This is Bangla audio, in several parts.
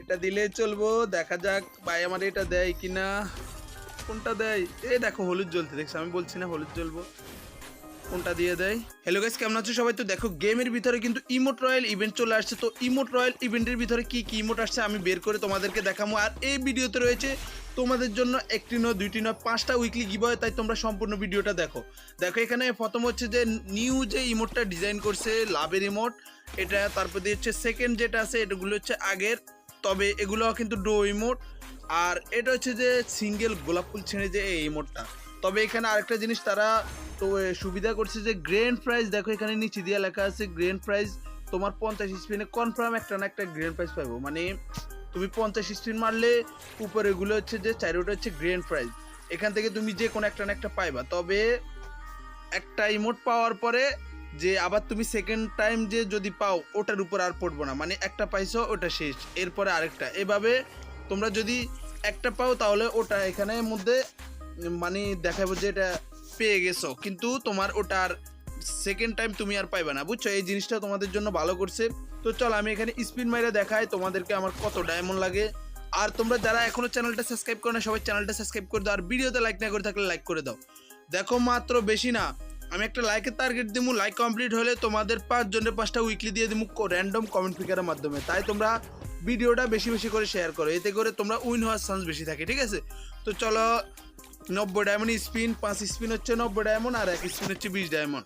এটা দিলে চলবো, দেখা যাক ভাই আমার এটা দেয় কিনা। কোনটা দেয়? এই দেখো হলুদ জ্বলতে, দেখছো? আমি বলছি না হলুদ জ্বলবো, কোনটা দিয়ে দেয়। হ্যালো গাইস, কেমন আছো সবাই? তো দেখো গেমের ভিতরে কিন্তু ইমোট রয়্যাল ইভেন্ট চলে আসছে। তো ইমোট রয়্যাল ইভেন্টের ভিতরে কি কি ইমোট আসছে আমি বের করে তোমাদেরকে দেখাবো। আর এই ভিডিওতে রয়েছে তোমাদের জন্য একটি নয়, দুইটি নয়, 5টা উইকলি গিভওয়ে, তাই তোমরা সম্পূর্ণ ভিডিওটা দেখো। দেখো এখানে প্রথম হচ্ছে যে নিউ যে ইমোটটা ডিজাইন করছে লাভের ইমোট এটা, তারপর দিয়ে হচ্ছে সেকেন্ড যেটা আছে এটাগুলো হচ্ছে আগের, তবে এগুলো কিন্তু ডো ইমোট। আর এটা হচ্ছে যে সিঙ্গেল গোলাপ ফুল ছেড়ে যে এই ইমোটটা। তবে এখানে আরেকটা জিনিস তারা তো সুবিধা করছে যে গ্র্যান্ড প্রাইজ, দেখো এখানে নিচে দিয়ে লেখা আছে গ্র্যান্ড প্রাইজ তোমার 50 স্পিনে কনফার্ম একটা না একটা গ্র্যান্ড প্রাইজ পাবো। মানে তুমি 50 স্পিন মারলে উপরে এগুলো হচ্ছে যে চারোটা হচ্ছে গ্র্যান্ড প্রাইজ, এখান থেকে তুমি যে কোনো একটা না একটা পাইবা। তবে একটা ইমোট পাওয়ার পরে যে আবার তুমি সেকেন্ড টাইম যে যদি পাও ওটার উপর আর পড়বো না, মানে একটা পাইছো ওটা শেষ, এরপরে আরেকটা। এভাবে তোমরা যদি একটা পাও তাহলে ওটা এখানের মধ্যে মানে দেখাবো যে এটা পেয়ে গেছো, কিন্তু তোমার ওটার সেকেন্ড টাইম তুমি আর পাইবা না, বুঝছো? এই জিনিসটা তোমাদের জন্য ভালো করছে। তো চল আমি এখানে স্পিন মাইরে দেখাই তোমাদেরকে আমার কত ডায়মন্ড লাগে। আর তোমরা যারা এখনো চ্যানেলটা সাবস্ক্রাইব করো না সবাই চ্যানেলটা সাবস্ক্রাইব করে দাও, আর ভিডিওতে লাইক না করে থাকলে লাইক করে দাও। দেখো মাত্র বেশি না, আমি একটা লাইকের টার্গেট দিব, লাইক কমপ্লিট হলে তোমাদের 5 জনের 5টা উইকলি দিয়ে দিব র্যান্ডম কমেন্ট পিকারের মাধ্যমে। তাই তোমরা ভিডিওটা বেশি বেশি করে শেয়ার করো, এতে করে তোমরা উইন হওয়ার চান্স বেশি থাকে, ঠিক আছে? তো চলো 90 ডায়মন্ড স্পিন, 5 স্পিন হচ্ছে 90 ডায়মন্ড, আর 1 স্পিন হচ্ছে 20 ডায়মন্ড।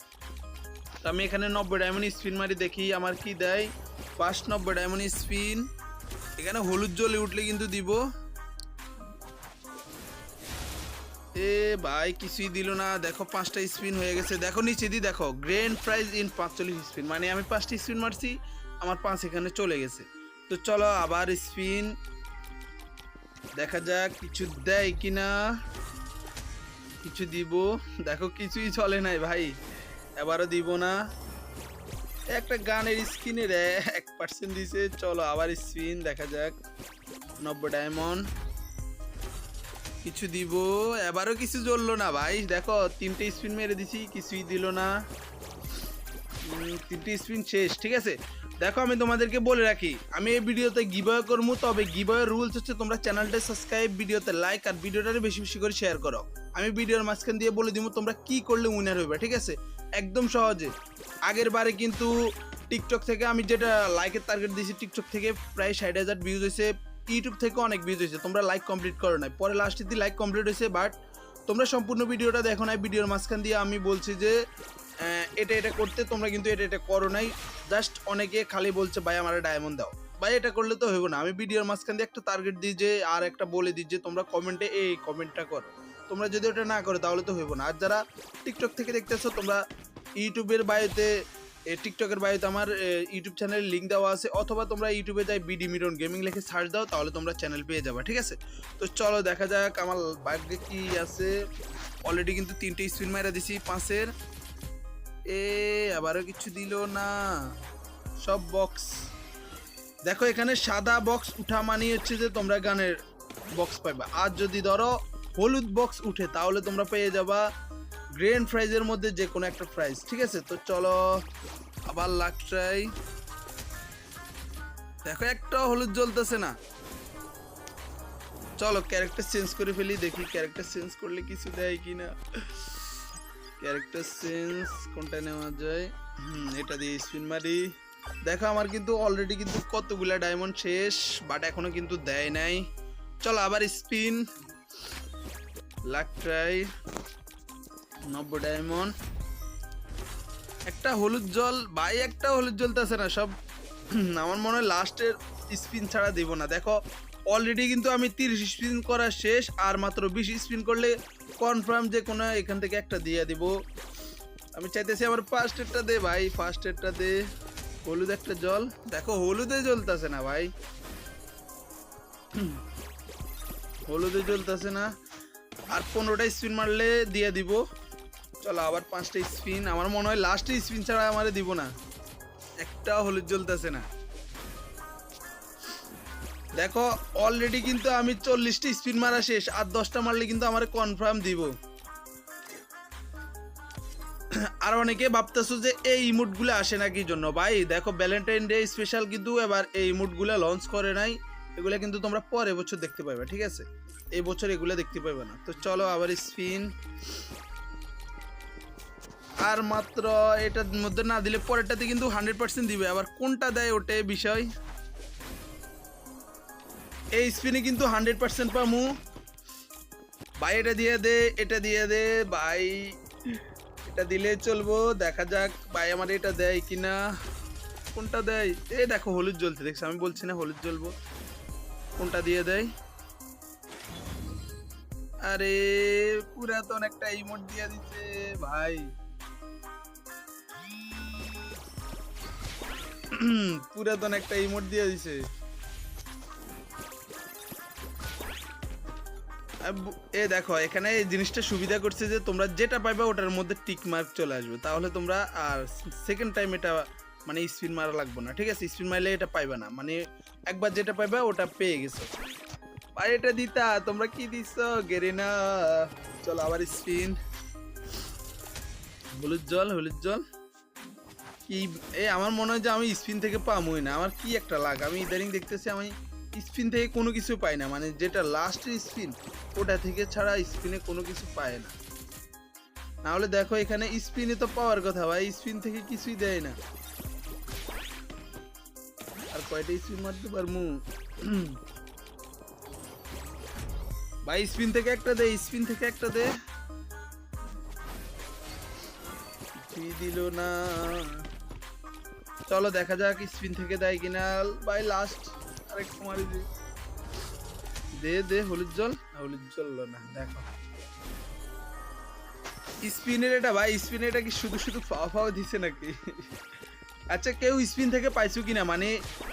তো আমি এখানে 90 ডায়মন্ড স্পিন মারি, দেখি আমার কি দেয়। ফার্স্ট 90 ডায়মন্ড স্পিন, এখানে হলুদ জ্বলে উঠলে কিন্তু দিব। এ ভাই কিছুই দিল না, দেখো 5টা স্পিন হয়ে গেছে। দেখো নিচে দি দেখো গ্র্যান্ড প্রাইজ ইন 45 স্পিন, মানে আমি 5টা স্পিন মারছি, আমার 5 এখানে চলে গেছে। তো চলো আবার স্পিন, দেখা যাক কিছু দেয় কিনা, কিছু দিব। দেখো কিছুই চলে নাই ভাই, এবারও দিব না। একটা গানের স্কিনের 1% দিছে। চলো আবার স্পিন, দেখা যাক 90 ডায়মন্ড, কিছু দিব, এবারও কিছু জ্বললো না ভাই। দেখো 3টে স্পিন মেরে দিছি, কিছুই দিল না। 3টে স্পিন শেষ, ঠিক আছে? দেখো আমি তোমাদেরকে বলে রাখি, আমি এই ভিডিওতে গিভওয়ে করবো, তবে গিভওয়ের রুলস হচ্ছে তোমরা চ্যানেলটা সাবস্ক্রাইব, ভিডিওতে লাইক, আর ভিডিওটারে বেশি বেশি করে শেয়ার করো। আমি ভিডিওর মাঝখান দিয়ে বলে দিব তোমরা কি করলে উইনার হইবে, ঠিক আছে? একদম সহজে। আগের বারে কিন্তু টিকটক থেকে আমি যেটা লাইকের টার্গেট দিয়েছি, টিকটক থেকে প্রায় 60,000 ভিউজ হয়েছে, ইউটিউব থেকে অনেক ভিউজ হয়েছে, তোমরা লাইক কমপ্লিট করো নাই, পরে লাস্টের দিন লাইক কমপ্লিট হয়েছে, বাট তোমরা সম্পূর্ণ ভিডিওটা দেখো নাই। ভিডিওর মাঝখান দিয়ে আমি বলছি যে এটা এটা করতে, তোমরা কিন্তু এটা এটা করো নাই। জাস্ট অনেকে খালি বলছে ভাই আমার ডায়মন্ড দাও, ভাই এটা করলে তো হইব না। আমি ভিডিওর মাঝখান দিয়ে একটা টার্গেট দিই যে, আর একটা বলে দিই যে তোমরা কমেন্টে এই কমেন্টটা করো। তোমরা যদি ওটা না করো তাহলে তো হইব না। আর যারা টিকটক থেকে দেখতেছো, তোমরা ইউটিউবের বায়োতে, টিকটকের বায়োতে আমার ইউটিউব চ্যানেলের লিঙ্ক দেওয়া আছে, অথবা তোমরা ইউটিউবে যাই বিডি মিরন গেমিং লিখে সার্চ দাও, তাহলে তোমরা চ্যানেল পেয়ে যাবে, ঠিক আছে? তো চলো দেখা যাক আমার ভাগ্যে কি আছে। অলরেডি কিন্তু 3টে স্পিন মারা দিছি 5-এর। আবারও কিছু দিল না, সব বক্স। দেখো এখানে সাদা বক্স উঠা মানে হচ্ছে যে তোমরা গানের বক্স পাইবা, আর যদি ধরো হলুদ বক্স উঠে তাহলে তোমরা পেয়ে যাবা গ্র্যান্ড প্রাইজের মধ্যে যে কোনো একটা প্রাইজ, ঠিক আছে? তো চলো আবার লাক ট্রাই। দেখো একটাও হলুদ জ্বলতেছে না। চলো ক্যারেক্টার চেঞ্জ করে ফেলি, দেখি ক্যারেক্টার চেঞ্জ করলে কিছু দেয় কিনা। ক্যারেক্টার চেঞ্জ কোনটা নেওয়া যায়? এটা দিয়ে স্পিন মারি। দেখো আমার কিন্তু অলরেডি কিন্তু কতগুলা ডায়মন্ড শেষ, বাট এখনো কিন্তু দেয় নাই। চলো আবার স্পিন, লাক ট্রাই, 90 ডায়মন্ড, একটা হলুদ জল ভাই, একটা হলুদ জ্বলতেছে না। সব আমার মনে হয় লাস্টের স্পিন ছাড়া দিব না। দেখো অলরেডি কিন্তু আমি 30 স্পিন করা শেষ, আর মাত্র 20 স্পিন করলে কনফার্ম যে কোনো এখান থেকে একটা দিয়ে দিব। আমি চাইতেছি আমার ফার্স্ট এডটা দে ভাই, ফার্স্ট এডটা দে। হলুদ একটা জল, দেখো হলুদে জ্বলতেছে না ভাই, হলুদে জ্বলতেছে না। আর 15টা স্পিন মারলে দিয়ে দিব। চলো আবার 5টা স্পিন, আমার মনে হয় লাস্টে স্পিন ছাড়া আমারে দিব না। একটা হলুদ জ্বলতেছে না। দেখো অলরেডি কিন্তু আমি 40টা স্পিন মারা শেষ, আর 10টা মারলে কিন্তু আমার কনফার্ম দিব। আর অনেকে ভাবতেছো যে এই ইমোটগুলো আসে না কি জন্য ভাই, দেখো ভ্যালেন্টাইন ডে স্পেশাল কিন্তু এবার এই ইমোটগুলো লঞ্চ করে নাই, এগুলা কিন্তু তোমরা পরের বছর দেখতে পাবে, ঠিক আছে? এই বছর এগুলা দেখতে পাবে না। তো চলো আবার স্পিন, আর মাত্র এটার মধ্যে না দিলে পরেরটাতে কিন্তু 100% দিবে। আবার কোনটা দেয় ওটাই বিষয়। এই স্পিনে কিন্তু 100% পামু ভাই। এটা দিয়ে দে, এটা দিয়ে দে ভাই, এটা দিলে চলবো। দেখা যাক ভাই আমার এটা দেয় কিনা। কোনটা দেয়? এই দেখো হলুদ জ্বলছে, দেখছো? আমি বলছি না হলুদ জ্বলবো। কোনটা দিয়ে দেয়? আরে পুরাতন একটা ইমোট দিয়ে দিচ্ছে ভাই। পুরাতন একটা ইমোট দিয়ে দিছে। এ দেখো এখানে এই জিনিসটা সুবিধা করছে যে তোমরা যেটা পাইবা ওটার মধ্যে টিক মার্ক চলে আসবে, তাহলে তোমরা আর সেকেন্ড টাইম এটা মানে স্পিন মারা লাগবে না, ঠিক আছে? স্পিন মারলে এটা পাইবা না, মানে একবার যেটা পাইবা ওটা পেয়ে গেছো। আর এটা দিতা তোমরা কি দিছো গেরিনা। চলো আবার স্পিন, হলুদ জল, হলুদ জল কি? এই আমার মনে হয় যে আমি স্পিন থেকে পামই না। আমার কি একটা লাগ, আমি ইদানিং দেখতেছি আমি স্পিন থেকে কোনো কিছু পাই না, মানে যেটা লাস্টের স্পিন ওটা থেকে ছাড়া স্পিনে কোনো কিছু পায় না। নাহলে দেখো এখানে স্পিনে তো পাওয়ার কথা ভাই, স্পিন থেকে কিছুই দেয় না। আর কয়টা স্পিন মারতে পারমু ভাই? স্পিন থেকে একটা দে, স্পিন থেকে একটা দে। কিছুই দিল না। চলো দেখা যাক স্পিন থেকে দেয় কিনা ভাই। লাস্ট আরেকটু মারি দি, দে দে হলুদ জল। হলুদ জল না, দেখো স্পিনের এটা ভাই, স্পিনের এটা কি শুধু শুধু ফাও ফাও দিছে নাকি? আচ্ছা কেউ স্পিন থেকে পাইছো কিনা, মানে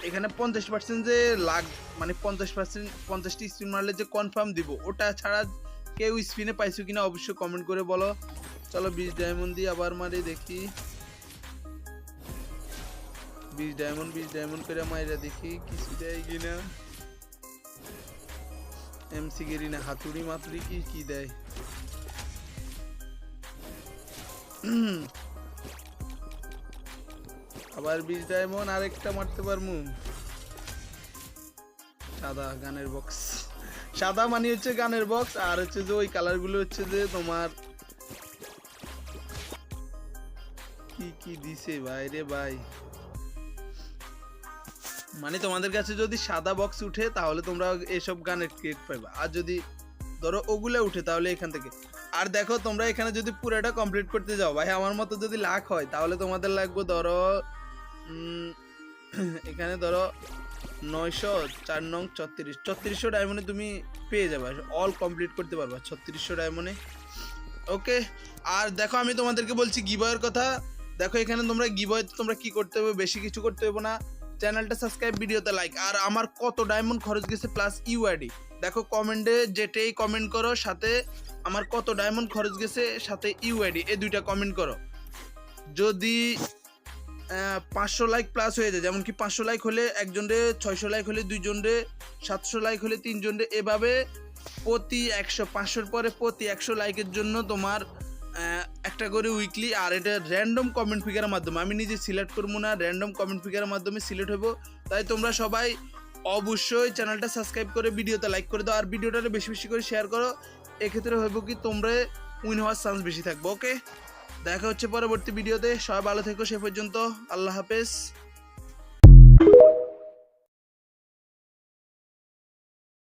এখানে 50% যে লাগ, মানে 50% 50টি স্পিন মারলে যে কনফার্ম দিব ওটা ছাড়া কেউ স্পিনে পাইছো কিনা অবশ্যই কমেন্ট করে বলো। চলো 20 ডায়মন্ড দিয়ে আবার মারি দেখি। 20 ডায়মন্ড করে মাইরা দেখি কিছু দেয় কিনা। এমসি গেরি না হাতুড়ি মাতুড়ি কি কি দেয়। আবার 20 ডায়মন্ড, আরেকটা মারতে পারমু। সাদা গানের বক্স, সাদা মানে হচ্ছে গানের বক্স, আর হচ্ছে যে ওই কালার গুলো হচ্ছে যে তোমার কি কি দিছে ভাই রে ভাই। মানে তোমাদের কাছে যদি সাদা বক্স উঠে তাহলে তোমরা এসব গানের ক্রেডিট পাইবা, আর যদি ধরো ওগুলা উঠে তাহলে এখান থেকে। আর দেখো তোমরা এখানে যদি পুরোটা কমপ্লিট করতে যাও ভাই আমার মতো যদি লাখ হয় তাহলে তোমাদের লাগবে ধরো এখানে ধরো 904 নং 3400 ডায়মন্ডে তুমি পেয়ে যাবে, অল কমপ্লিট করতে পারবা 3600 ডায়মন্ডে। ওকে, আর দেখো আমি তোমাদেরকে বলছি গিভওয়ের কথা। দেখো এখানে তোমরা গিভওয়ে তোমরা কি করতে হবে, বেশি কিছু করতে হবে না। চ্যানেলটা সাবস্ক্রাইব, ভিডিওতে লাইক, আর আমার কত ডায়মন্ড খরচ গেছে প্লাস ইউআইডি দেখো কমেন্টে, যেটাই কমেন্ট করো সাথে আমার কত ডায়মন্ড খরচ গেছে সাথে ইউআইডি, এই দুইটা কমেন্ট করো। যদি 500 লাইক প্লাস হয়ে যায়, যেমন কি 500 লাইক হলে একজনরে, 600 লাইক হলে দুইজনরে, 700 লাইক হলে তিনজনরে, এভাবে প্রতি 100 500-র পরে প্রতি 100 লাইকের জন্য তোমার একটা করে উইকলি। আর এটা র্যান্ডম কমেন্ট ফিগারের মাধ্যমে, আমি নিজে সিলেক্ট করবো না, র্যান্ডম কমেন্ট ফিগারের মাধ্যমে সিলেক্ট হবো। তাই তোমরা সবাই অবশ্যই চ্যানেলটা সাবস্ক্রাইব করে ভিডিওতে লাইক করে দাও, আর ভিডিওটা বেশি বেশি করে শেয়ার করো। এক্ষেত্রে হইব কি তোমরা উইন হওয়ার চান্স বেশি থাকবে। ওকে, দেখা হচ্ছে পরবর্তী ভিডিওতে। সবাই ভালো থেকো, সে পর্যন্ত আল্লাহ হাফেজ।